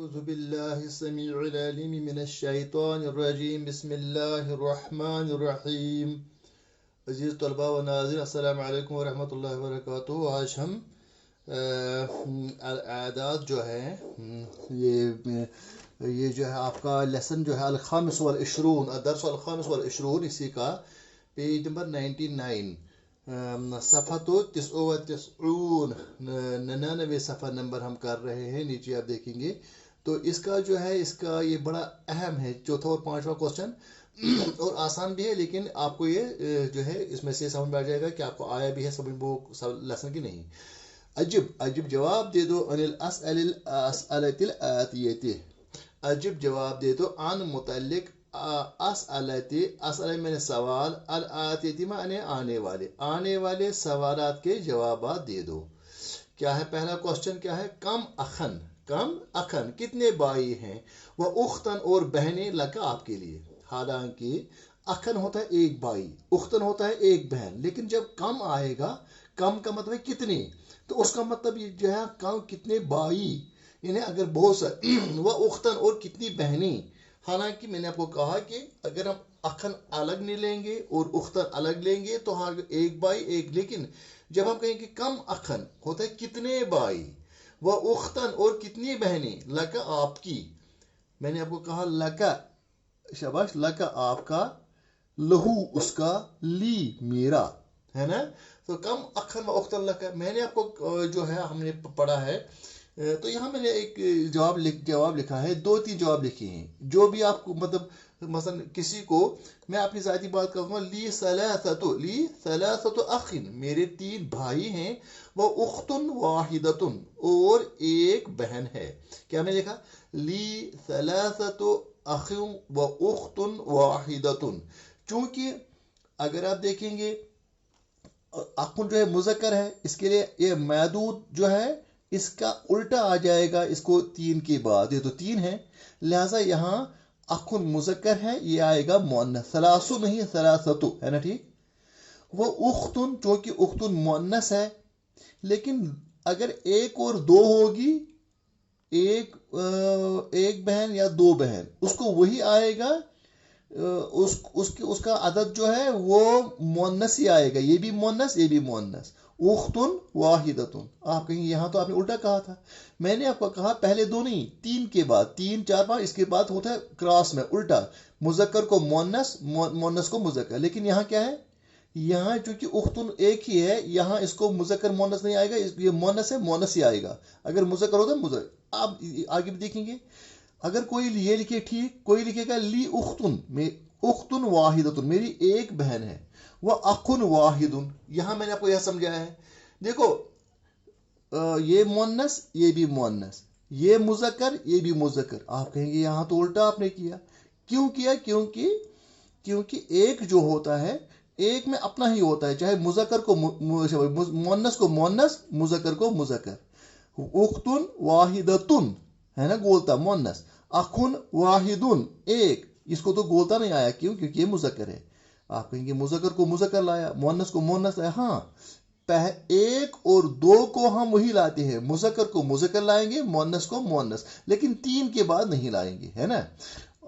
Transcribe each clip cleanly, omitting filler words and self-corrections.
أعوذ بالله السميع العليم من الشيطان الرجيم بسم الله الرحمن الرحيم अजीज़ तलबा व नाज़रीन अस्सलाम वालेकुम व रहमतुल्लाहि व बरकातुहू। आज हम आदात जो है ये जो है आपका लेसन जो है अल-खामिस वल इशरून अदर्स अल-खामिस वल इशरून इसी का पेज नंबर 99 सफ़ा तो 99 सफ़ा नंबर हम कर रहे हैं। नीचे आप देखेंगे तो इसका जो है इसका ये बड़ा अहम है, चौथा और पांचवा क्वेश्चन और आसान भी है, लेकिन आपको ये जो है इसमें से समझ में आ जाएगा कि आपको आया भी है समझ वो लेसन की नहीं। अजिब अजिब जवाब दे दो अनिल असअलतिल आतियति, अजिब जवाब दे दो अन मुतल्लिक असअलति, असअल मैंने सवाल, अल आतियति माने आने वाले सवालात के जवाबात दे दो। क्या है पहला क्वेश्चन, क्या है? कम अखन कितने भाई हैं, वह उख्तन और बहनें लगा आपके लिए। हालांकि अखन होता है एक भाई, उख्तन होता है एक बहन, लेकिन जब कम आएगा, कम का मतलब है कितने, तो उसका मतलब ये जो है कम कितने भाई, इन्हें अगर बहुत सा वह उख्तन और कितनी बहनें। हालांकि मैंने आपको कहा कि अगर हम अखन अलग नहीं लेंगे और उख्तन अलग लेंगे तो हाँ एक भाई एक, लेकिन जब हम कहेंगे कम अखन होता है कितने भाई, वह उख्तन और कितनी बहनें, लका आपकी, मैंने आपको कहा लका, शाबाश, लका आपका, लहू उसका, ली मेरा, है ना। तो कम अखन व उख्तन लका मैंने आपको जो है हमने पढ़ा है। तो यहाँ मैंने एक जवाब लिखा है, 2-3 जवाब लिखे हैं, जो भी आपको मतलब मसलन किसी को मैं अपनी ज़ाती बात करूँगा, ली सलासतु अखिन, मेरे 3 भाई हैं, वह उख्तुन वाहिदतुन और एक बहन है। क्या मैंने लिखा? ली सलासतु अखिन व उख्तुन वाहिदतुन। चूंकि अगर आप देखेंगे अखुन जो है मुज़क्कर है, इसके लिए ये मदूद जो है इसका उल्टा आ जाएगा, इसको 3 के बाद, ये तो 3 है, लिहाजा यहाँ अखुन मुज़क्कर है, ये आएगा मुअन्नस, सलासु नहीं सलासतु, है ना, ठीक। वो उख्तुन, चूंकि उख्तुन मुअन्नस है, लेकिन अगर 1 और 2 होगी, एक बहन या 2 बहन, उसको वही आएगा, उसका अदद जो है वो मुअन्नस ही आएगा, ये भी मुअन्नस ये भी मुअन्नस, उख्तुन वाहिदतुन। आप कहेंगे यहाँ तो आपने उल्टा कहा था। मैंने आपको कहा पहले 2 नहीं, 3 के बाद, 3 4 5 इसके बाद होता है क्रॉस में उल्टा, मुज़क्कर को मुअन्नस, मुअन्नस को मुज़क्कर। लेकिन यहाँ क्या है, यहाँ चूंकि उख्तुन एक ही है, यहाँ इसको मुज़क्कर मुअन्नस नहीं आएगा, ये मुअन्नस है मुअन्नस ही आएगा। अगर मुज़क्कर होता है मुज़क्कर। आप आगे भी देखेंगे, अगर कोई ये लिखे ठीक, कोई लिखेगा ली उख्तुन वाहिदतुन, मेरी एक बहन है, वह अखुन वाहिदुन। यहां मैंने आपको यह समझाया है, देखो ये मुअन्नस ये भी मुअन्नस, ये मुज़क्कर ये भी मुज़क्कर। आप कहेंगे यहां तो उल्टा आपने किया। क्यों किया? क्योंकि एक जो होता है एक में अपना ही होता है, चाहे मुज़क्कर को मुअन्नस को मुअन्नस, मुज़क्कर को मुज़क्कर। उख्तुन वाहिदतुन है ना गोलता मुअन्नस, अखुन वाहिदुन एक, इसको तो गोलता नहीं आया, क्यों? क्योंकि ये मुज़क्कर है। आप कहेंगे मुज़क्कर को मुज़क्कर लाया, मुअन्नस को मुअन्नस लाया। हाँ, 1 और 2 को हम वही लाते हैं, मुज़क्कर को मुज़क्कर लाएंगे, मुअन्नस को मुअन्नस, लेकिन 3 के बाद नहीं लाएंगे, है ना।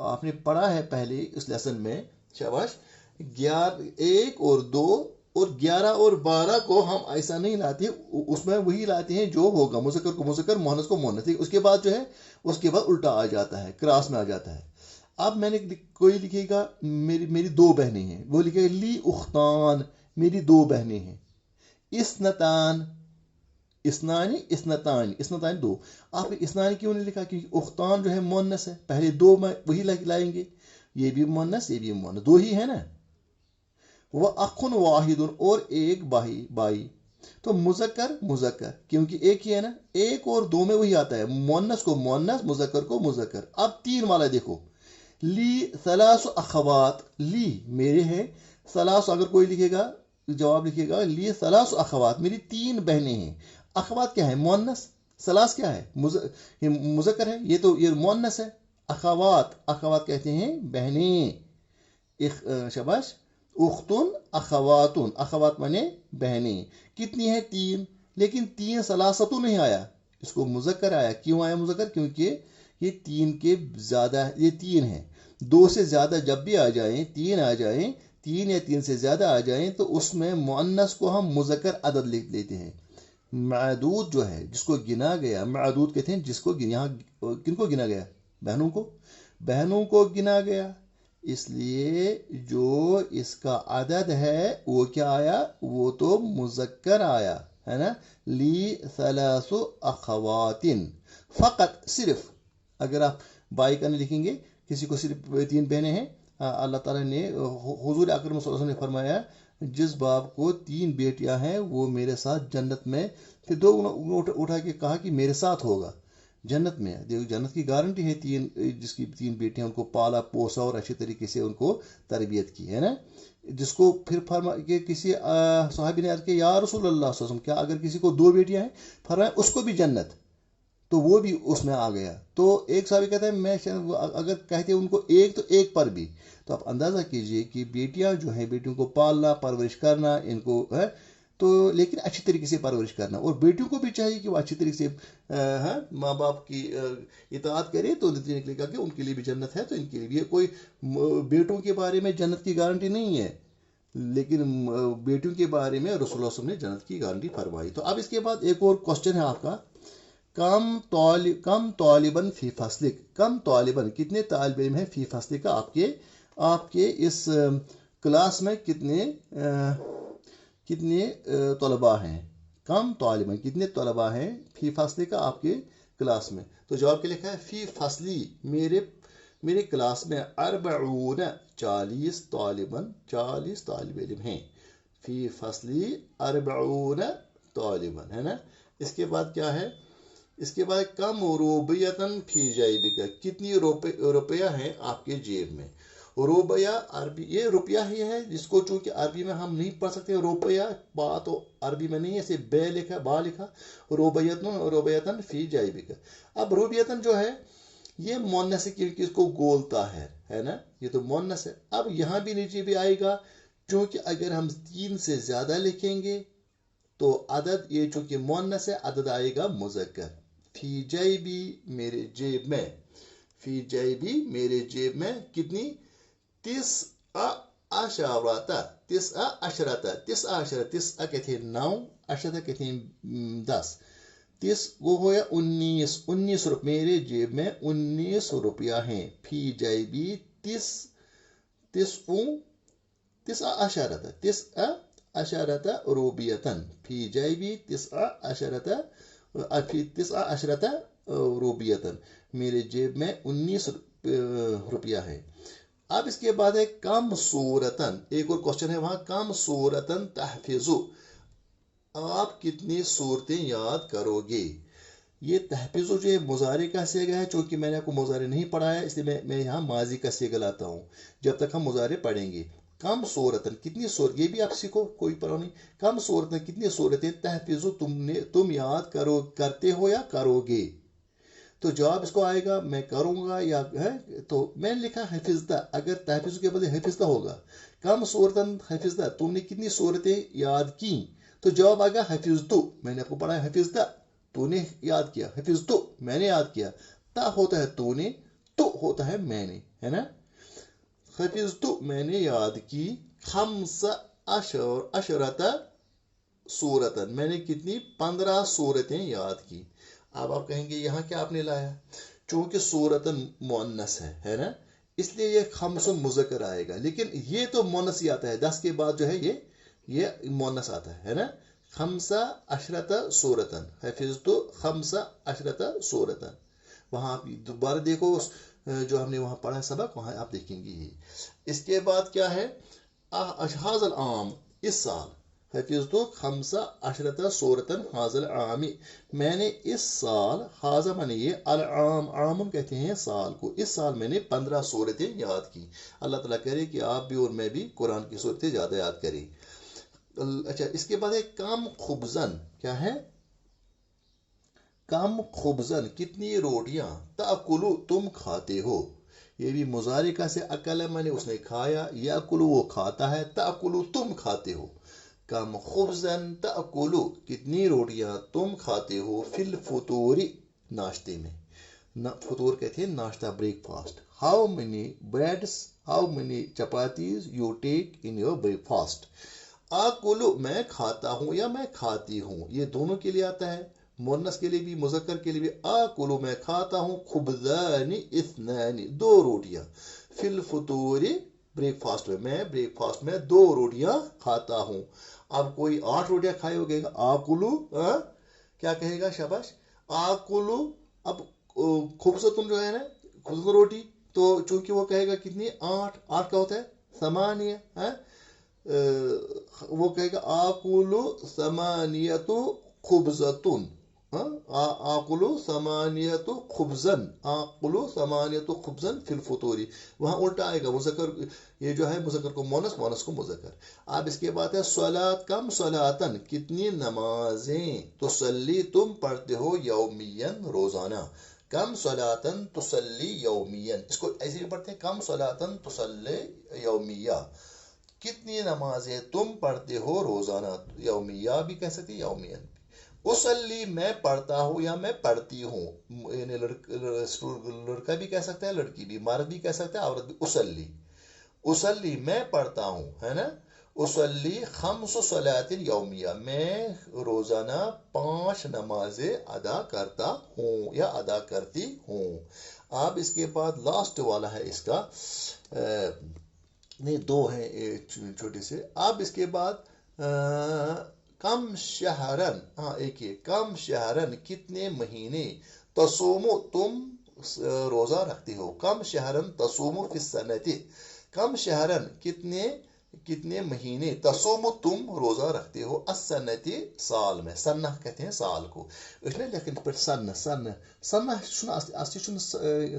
आपने पढ़ा है पहले इस लेसन में, शाबाश। 1 और 2 और 11 और 12 को हम ऐसा नहीं लाते, उसमें वही लाते हैं जो होगा, मुज़क्कर को मुज़क्कर, मुअन्नस को मुअन्नस। उसके बाद जो है उसके बाद उल्टा आ जाता है, क्रॉस में आ जाता है। अब मैंने कोई लिखेगा मेरी 2 बहनें हैं, वो लिखेगा ली उख्तान, मेरी 2 बहनें हैं। इस्नतान, इस्नानी इस्नतान, इस्नतान 2। आप इस्नानी क्यों नहीं लिखा? क्योंकि उख्तान जो है मुअन्नस है, पहले 2 में वही लाएंगे, ये भी मुअन्नस ये भी मुअन्नस, 2 ही है ना। वह अखुन वाहिदुन और एक भाई, तो मुज़क्कर मुज़क्कर, क्योंकि एक ही है ना, 1 और 2 में वही आता है, मुअन्नस को मुअन्नस, मुज़क्कर को मुज़क्कर। अब 3 वाला देखो, ली सलासु अखवात, ली मेरे हैं, सलासु अगर कोई लिखेगा जवाब लिखेगा ली सलासु अखवात, मेरी 3 बहनें हैं। अखवात क्या है? मुअन्नस। सलास क्या है? मुज़क्कर है, ये तो ये मुअन्नस है। अखवात कहते हैं बहनें, शाबाश। उख्तुन अखवातुन, अखवात माने बहनें। कितनी है? 3, लेकिन 3 सलासतु नहीं आया, इसको मुज़क्कर आया। क्यों आया मुज़क्कर? یہ 3 کے زیادہ، یہ 3 ہے، 2 سے زیادہ جب بھی آ جائیں، 3 آ جائیں، 3 یا 3 سے زیادہ آ جائیں تو اس میں مؤنث کو ہم مذکر عدد لکھ لیتے ہیں۔ معدود جو ہے جس کو گنا گیا، معدود کہتے ہیں جس کو یہاں کن کو گنا گیا؟ بہنوں کو گنا گیا، اس لیے جو اس کا عدد ہے وہ کیا آیا؟ وہ تو مذکر آیا ہے نا، لی ثلاث اخوات، فقط صرف، اگر آپ بائی کرنے لکھیں گے کسی کو صرف 3 بہنیں ہیں، اللہ تعالیٰ نے، حضور اکرم صلی اللہ علیہ وسلم نے فرمایا جس باپ کو 3 بیٹیاں ہیں وہ میرے ساتھ جنت میں، پھر 2 اٹھا کے کہا کہ میرے ساتھ ہوگا جنت میں۔ دیکھو جنت کی گارنٹی ہے، جس کی 3 بیٹیاں، ان کو پالا پوسا اور اچھے طریقے سے ان کو تربیت کی ہے نا، جس کو پھر فرما کہ کسی صحابی نے عرض کیا یا رسول اللہ صلی اللہ علیہ وسلم، کیا اگر کسی کو 2 بیٹیاں ہیں؟ فرمایا اس کو بھی جنت، تو وہ بھی اس میں آ گیا۔ تو ایک صحابی کہتا ہے میں اگر کہتے ہیں ان کو ایک تو ایک پر بھی، تو آپ اندازہ کیجئے کہ بیٹیاں جو ہیں، بیٹیوں کو پالنا، پرورش کرنا، ان کو ہے تو، لیکن اچھی طریقے سے پرورش کرنا، اور بیٹیوں کو بھی چاہیے کہ وہ اچھی طریقے سے ماں باپ کی اطاعت کرے، تو نتیجہ نکلے گا کہ ان کے لیے بھی جنت ہے، تو ان کے لیے بھی کوئی بیٹوں کے بارے میں جنت کی گارنٹی نہیں ہے، لیکن بیٹیوں کے بارے میں رسول اللہ صلی اللہ علیہ وسلم نے جنت کی گارنٹی فرمائی۔ تو اب اس کے بعد ایک اور کوشچن ہے آپ کا، کم طالباً فی فصلک، کم طالباً کتنے طالب علم ہیں، فی فصلک کا آپ کے اس کلاس میں کتنے طلباء ہیں، کم طالباً کتنے طلباء ہیں، فی فصلک کا آپ کے کلاس میں؟ تو جواب کے لکھا ہے فی فصلی، میرے کلاس میں 40 طالباً، 40 طالب علم ہیں، فی فصلی 40 طالباً، ہے نا۔ اس کے بعد کیا ہے؟ اس کے بعد کم روبیتن فی جیبک، کتنی روپیہ ہیں آپ کے جیب میں؟ روبیہ عربی، یہ روپیہ ہی ہے جس کو چونکہ عربی میں ہم نہیں پڑھ سکتے، روپیہ با تو عربی میں نہیں ہے، صرف با لکھا، روبیتن فی جیبک۔ اب روبیتن جو ہے یہ مؤنث ہے کیونکہ اس کو گولتا ہے نا، یہ تو مؤنث ہے۔ اب یہاں بھی نیچے بھی آئے گا، چونکہ اگر ہم 3 سے زیادہ لکھیں گے تو عدد، یہ چونکہ مؤنث ہے، عدد آئے گا مذکر۔ فی جیبی، میرے جیب میں، فی جیبی میرے جیب میں کتنی؟ 19 کہتے ہیں 9، عشرہ کہتے ہیں 10، 30 وہ ہو یا 19 روپے، میرے جیب میں 19 روپیہ ہیں، فی جیبی 19 روبیتن، فی جیبی 19 روبیتن، میرے جیب میں 19 روپیہ ہے۔ اب اس کے بعد ہے کم سورتن، ایک اور کوشچن ہے وہاں، کم سورتن تحفظو، آپ کتنی صورتیں یاد کرو گے؟ یہ تحفظو جو ہے مضارع کا صیغہ ہے، چونکہ میں نے آپ کو مضارع نہیں پڑھایا اس لیے میں یہاں ماضی کا صیغہ لاتا ہوں جب تک ہم مضارع پڑھیں گے۔ کم صورتن، کتنی صورت، یہ بھی آپ سیکھو، کوئی پرواہ نہیں، کم صورتن کتنی صورتیں، تحفظو تم یاد کرتے ہو یا کرو گے؟ تو جواب اس کو آئے گا میں کروں گا یا ہے، تو میں نے لکھا حفظتا، اگر تحفظ کے بدلے حفظتا ہوگا، کم صورتن حفظتا، تم نے کتنی صورتیں یاد کی؟ تو جواب آئے گا حفظتو، میں نے آپ کو پڑھا حفظتا، تو نے یاد کیا، حفظتو میں نے یاد کیا، تا ہوتا ہے تو نے، تو ہوتا ہے میں نے، ہے نا۔ حفظتو میں نے یاد کی، 15 صورتن، میں نے کتنی؟ 15 صورتیں یاد کی۔ اب آپ کہیں گے یہاں کیا آپ نے لایا؟ چونکہ صورتن مؤنث ہے نا، اس لیے یہ خمس مذکر آئے گا، لیکن یہ تو مؤنث ہی آتا ہے، 10 کے بعد جو ہے یہ مؤنث آتا ہے نا۔ 15 صورتن، حفظتو 15 صورتن، وہاں آپ دوبارہ دیکھو جو ہم نے وہاں پڑھا سبق، وہاں آپ دیکھیں گے یہ۔ اس کے بعد کیا ہے؟ حاضر عام، اس سال، حفظتو 15 صورتن حاضر عامی، میں نے اس سال، حاضر مانے یہ، العام، عام کہتے ہیں سال کو، اس سال میں نے 15 صورتیں یاد کی۔ اللہ تعالیٰ کرے کہ آپ بھی اور میں بھی قرآن کی صورتیں زیادہ یاد کریں۔ اچھا، اس کے بعد ہے کم خبزن، کیا ہے؟ کم خبزن، کتنی روٹیاں، تاکلو تم کھاتے ہو، یہ بھی مضارع کا سے اکل میں نے، اس نے کھایا، یاکلو وہ کھاتا ہے، تاکلو تم کھاتے ہو، کم خبزن تاکلو کتنی روٹیاں تم کھاتے ہو، فی الفطور ناشتے میں، फतूर कहते हैं नाश्ता, breakfast. How many breads, how many chapatis you take in your breakfast. आकुलु मैं खाता हूँ या मैं खाती हूँ, ये दोनों के लिए आता है, मुन्नस के लिए भी मुजक्कर के लिए भी. आकुलु मैं खाता हूँ, खुबजानी इस्नानी दो रोटियां, फिल फतूरी ब्रेकफास्ट में, मैं ब्रेकफास्ट में दो रोटियां खाता हूँ. अब कोई 8 रोटियां खाए हो गएगा आकुलु, क्या कहेगा, शाबाश, आकुलु. अब खूबसूरत जो है ना, खूबसूरत रोटी, तो चूंकि वो कहेगा कितनी, 8, 8 का होता है समानिय, वो कहेगा आकुलु समानियतु खुबजतुन, आकुलु समानियतु खुबजन, आकुलु समानियतु खुबजन फिल फतूरी. वहां उल्टा आएगा, मुजक्कर ये जो है मुजक्कर को मोनस, मोनस को मुजक्कर. अब इसके बाद है सलात, कम सलातन कितनी नमाजें, तुसल्ली तुम पढ़ते हो, यौमियन रोजाना, कम सलातन तुसल्ली यौमियन. इसको ऐसे भी पढ़ते हैं, कम सलातन तुसल्ली यौमिया, कितनी नमाजें तुम पढ़ते हो रोजाना, यौमिया भी कह सकते, यौमियन. उसल्ली मैं पढ़ता हूँ या मैं पढ़ती हूँ, लड़का भी कह सकता है, लड़की भी, मर्द भी कह सकता है, औरत भी. उसल्ली, उसल्ली मैं पढ़ता हूँ, है ना. उसल्ली खम्स सलातिन यौमिया, मैं रोजाना 5 नमाजें अदा करता हूँ या अदा करती हूँ. अब इसके बाद लास्ट वाला है इसका, नहीं 2 हैं छोटे से. अब इसके बाद कम शहरन, हाँ एक ही, कम शहरन कितने महीने, तसूमो तुम रोजा रखते हो, कम शहरन तसूमो फिस सनती, कम शहरन कितने महीने, तसूमो तुम रोजा रखते हो, असनती साल में, सन्ना कहते हैं साल को. इसलिए लेकिन पर सन्न सन्न सन्ना असली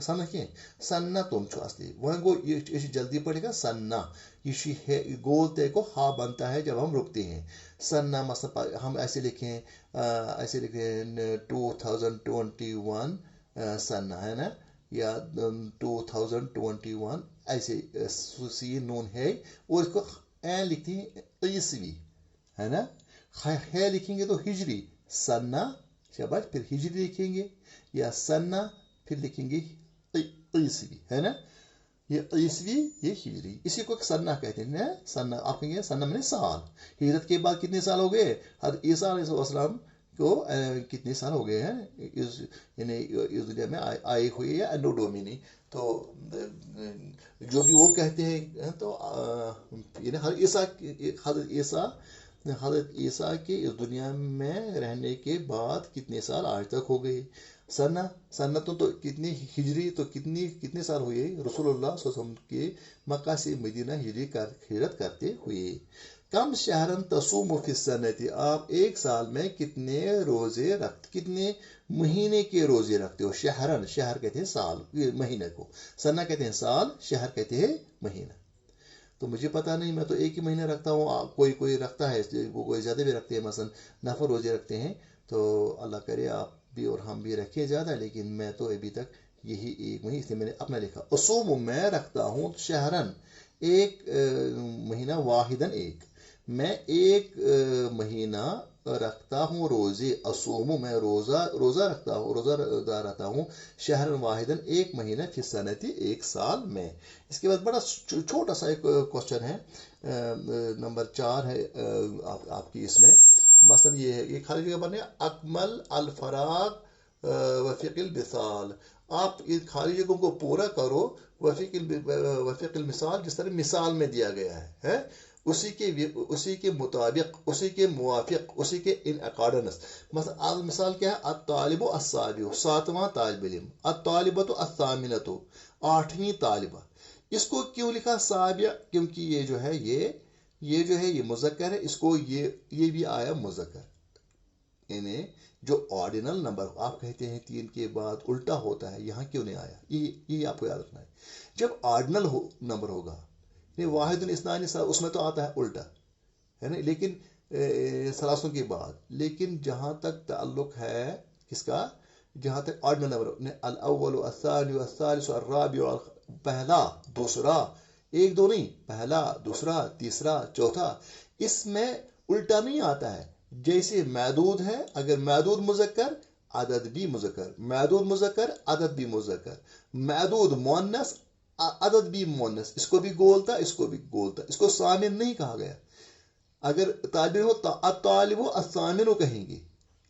सन्ना क्या, सन्ना तुम छो असली, वहां को ये जल्दी पड़ेगा सन्ना, ये गोल तय को हा बनता है जब हम रुकते हैं. सन्ना मतलब हम ऐसे लिखें 2021 सन्ना, है ना, या 2021 ऐसे सी नून है, और इसको ए लिखते हैं ईसवी, है ना. है लिखेंगे तो हिजरी, सन्ना, शाबाश, फिर हिजरी लिखेंगे, या सन्ना फिर लिखेंगे ईसवी, है ना. ये ईसवी, ये हिजरी, इसी को सन्ना कहते हैं ना. सन्ना आप कहेंगे, सन्ना मैंने साल. हिजरत के बाद कितने साल हो गए, हर ईसा अलैहिस्सलाम को कितने साल हो गए हैं इस दुनिया में आए हुए, या एनो डोमिनी. तो जो भी वो कहते हैं, तो हज़रत ईसा के इस दुनिया में रहने के बाद कितने साल आज तक हो गए. सन्ना तो कितनी हिजरी, तो कितने साल हुए रसूलुल्लाह सल्लल्लाहु अलैहि वसल्लम के मक्का से मदीना हिजरत करते हुए. कम शहरन तसूम फिस सनती, आप एक साल में कितने महीने के रोजे रखते हो. शहरन, शहर कहते हैं साल, महीने को, सन्ना कहते हैं साल, शहर कहते हैं महीना. तो मुझे पता नहीं, मैं तो एक ही महीने रखता हूँ, कोई रखता है, वो कोई ज़्यादा भी रखते हैं, मसलन नफल रोजे रखते हैं. तो अल्लाह करे आप भी और हम भी रखें ज़्यादा, लेकिन मैं तो अभी तक यही एक महीने, इसलिए मैंने अपना लिखा. असूम मैं रखता हूँ, शहरन एक महीना, वाहिदन एक, मैं एक महीना रखता हूँ रोजे, असूम मैं रोजा रखता हूँ, रोजा रहता हूँ, शहर वाहिदन एक महीना, फिर सनती एक साल में. इसके बाद बड़ा छोटा सा एक क्वेश्चन है, नंबर 4 है आपकी इसमें. मसलन ये है, ये खाली जगह बने, अकमल अल फराग वफ़िक़िल मिसाल, आप इन खाली जगहों को पूरा करो, वफ़िक़िल मिसाल, जिस तरह मिसाल में दिया गया है, उसी के मुताबिक, उसी के मुवाफिक, उसी के इन अकॉर्डेंस. मतलब मिसाल क्या है, अत्तालिबु अस्साबिउ 7वां तालिब इल्म, अत्तालिबतु अस्सामिनतु 8वीं तालिबा. इसको क्यों लिखा साबिया, क्योंकि ये जो है ये मुज़क्कर है, इसको ये भी आया मुज़क्कर. इन्हें जो ऑर्डिनल नंबर आप कहते हैं 3 के बाद उल्टा होता है, यहाँ क्यों नहीं आया, ये आपको याद रखना है. जब ऑर्डिनल नंबर होगा, वाहिदुन इस्नानी, उसमें तो आता है उल्टा, है ना, लेकिन सलासों के बाद. लेकिन जहां तक ताल्लुक है किसका, जहां तक ऑर्डिनल नंबर, अल अव्वल अस्सानी अस्सालिस अर्राबिउ, पहला दूसरा, एक दो नहीं, पहला दूसरा तीसरा चौथा, इसमें उल्टा नहीं आता है. जैसे महदूद है, अगर महदूद मुज़क्कर عدد بھی مذکر، معدود مذکر عدد بھی مذکر، معدود مؤنث عدد بھی مؤنث، اس کو بھی گول تھا اس کو بھی گول تھا، اس کو سامن نہیں کہا گیا. اگر طالب ہو الطالب الثامن کہیں گے،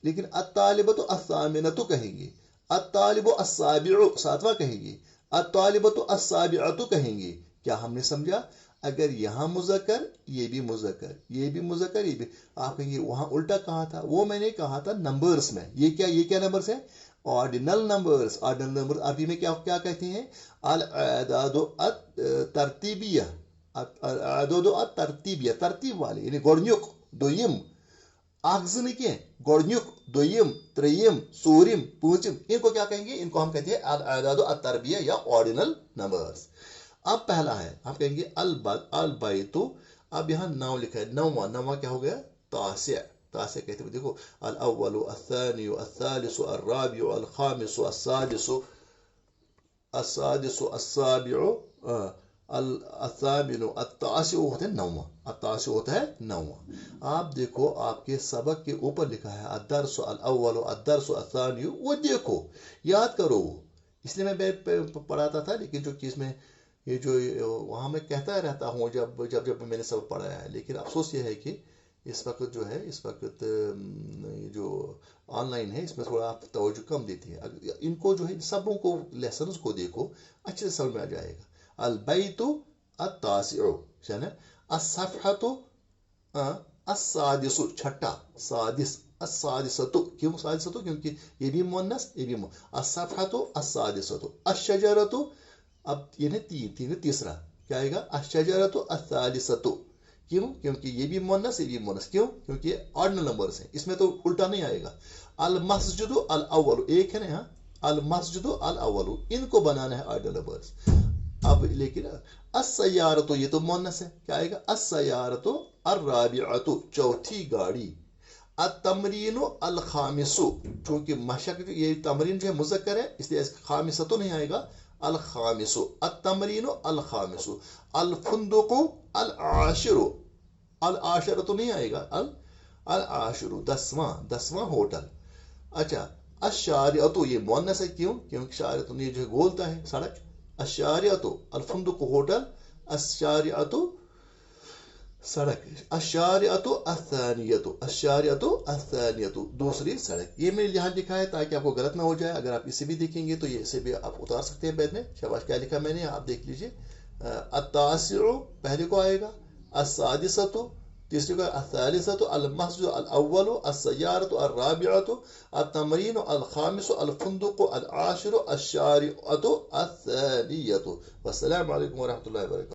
لیکن الطالبۃ الثامنۃ کہیں گے، الطالب السابع ساتواں کہیں گے، الطالبۃ السابعۃ کہیں گے. کیا ہم نے سمجھا؟ اگر یہاں مذکر یہ بھی مذکر یہ بھی مذکر یہ بھی، آپ کہیں گے وہاں الٹا کہا تھا. وہ میں نے کہا تھا نمبرز میں. یہ کیا نمبرز ہیں؟ Ordinal numbers. آرڈینل نمبر عربی میں کیا کہتے ہیں؟ الاعداد الترتیبیہ. الاعداد الترتیبیہ ترتیب والے، یعنی گۄڈنیُک دوٚیِم اکھ زٕ نہٕ کینٛہہ، گۄڈنیُک دوٚیِم ترٛیٚیِم ژوٗرِم پوٗنٛژِم، ان کو کیا کہیں گے؟ ان کو ہم کہتے ہیں الاعداد التربیہ یا آرڈینل نمبرز. اب پہلا ہے ہم کہیں گے البیت. اب یہاں 9 لکھا ہے، نواں کیا ہو گیا؟ تاسع. تاسع کہتے ہیں دیکھو الاول الثانی الثالث الرابع الخامس السادس السابع الثامن التاسع ہوتا ہے 9. التاسع ہوتا ہے 9. آپ دیکھو آپ کے سبق کے اوپر لکھا ہے الدرس الاول الدرس الثانی، وہ دیکھو یاد کرو. اس لیے میں پڑھاتا تھا، لیکن جو چیز میں یہ جو وہاں میں کہتا رہتا ہوں جب میں نے سبق پڑھایا ہے، لیکن افسوس یہ ہے کہ اس وقت جو ہے جو آن لائن ہے اس میں تھوڑا آپ توجہ کم دیتی ہیں. ان کو جو ہے سبوں کو لیسنز کو دیکھو اچھے سے سمجھ میں آ جائے گا. البیت التاسع ہے نا، الصفحۃ السادس چھٹا سادس، السادسۃ کیوں سادسۃ؟ کیونکہ یہ بھی مؤنث یہ بھی الصفحۃ السادسۃ، الشجرۃ اب یہ تین تیسرا کیا آئے گا؟ الشجرۃ الثالثۃ. کیوں؟ کیونکہ یہ بھی مؤنث یہ بھی مؤنث. کیوں؟ کیونکہ یہ آرڈنل نمبرز ہیں، اس میں تو الٹا نہیں آئے گا. المسجد الاول ایک ہے نا یہاں، المسجد الاول ان کو بنانا ہے آرڈنل نمبرز. اب لیکن السیارۃ یہ تو مؤنث ہے، کیا آئے گا؟ السیارۃ الرابعۃ چوتھی گاڑی. التمرین الخامس چونکہ مشق یہ تمرین جو ہے مذکر ہے اس لیے خامسۃ نہیں آئے گا، الخامس. التمرین الخامس. الفندق العاشر، العاشر تو نہیں آئے گا، العاشر 10واں ہوٹل. اچھا الشارعۃ یہ مؤنث ہے، کیوں؟ کیونکہ شارعۃ یہ جو ہے گولتا ہے سڑک. الشارعۃ الفندق ہوٹل، الشارعۃ سڑک. الشارعۃ الثانیۃ، الشارعۃ الثانیۃ دوسری سڑک. یہ میں نے یہاں لکھا ہے تاکہ آپ کو غلط نہ ہو جائے. اگر آپ اسے بھی دیکھیں گے تو یہ اسے بھی آپ اتار سکتے ہیں بیت میں. شاباش، کیا لکھا میں نے آپ دیکھ لیجئے. التاسع پہلے کو آئے گا، السادسۃ تیسری کو، الثالثۃ المسجد الاول، السیارۃ الرابعۃ، التمرین الخامس، الفندق العاشر، الشارعۃ الثانیۃ. والسلام علیکم ورحمۃ اللہ وبرکاتہ.